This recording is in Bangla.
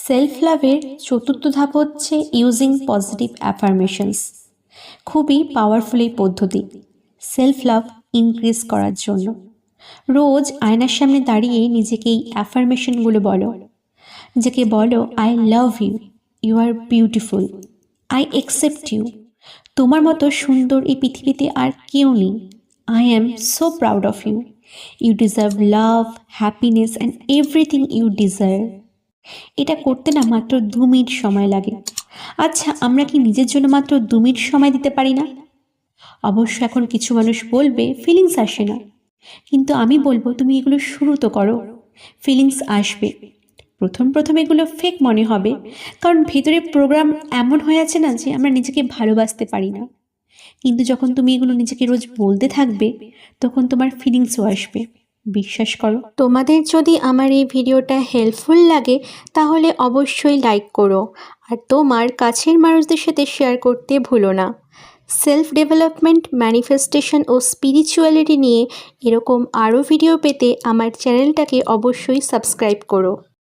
সেলফ লাভের চতুর্থ ধাপ হচ্ছে ইউজিং পজিটিভ অ্যাফার্মেশনস। খুবই পাওয়ারফুল এই পদ্ধতি সেলফ লাভ ইনক্রিজ করার জন্য। রোজ আয়নার সামনে দাঁড়িয়ে নিজেকে এই অ্যাফার্মেশনগুলো বলো। নিজেকে বলো, I love you, you are beautiful, I accept you, তোমার মতো সুন্দর এই পৃথিবীতে আর কেউ নেই, I am so proud of you, you deserve love, happiness and everything you desire. এটা করতে না মাত্র 2 মিনিট সময় লাগে। আচ্ছা, আমরা কি নিজের জন্য মাত্র 2 মিনিট সময় দিতে পারি না? অবশ্য এখন কিছু মানুষ বলবে ফিলিংস আসে না, কিন্তু আমি বলবো তুমি এগুলো শুরু তো করো। ফিলিংস আসবে, প্রথম এগুলো ফেক মনে হবে, কারণ ভেতরে প্রোগ্রাম এমন হয়ে আছে না যে আমরা নিজেকে ভালোবাসতে পারি না। কিন্তু যখন তুমি এগুলো নিজেকে রোজ বলতে থাকবে তখন তোমার ফিলিংসও আসবে, বিশ্বাস করো। তোমাদের যদি আমার এই ভিডিওটা হেল্পফুল লাগে তাহলে অবশ্যই লাইক করো, আর তোমার কাছের মানুষদের সাথে শেয়ার করতে ভুলো না। সেলফ ডেভেলপমেন্ট, ম্যানিফেস্টেশন ও স্পিরিচুয়ালিটি নিয়ে এরকম আরও ভিডিও পেতে আমার চ্যানেলটাকে অবশ্যই সাবস্ক্রাইব করো।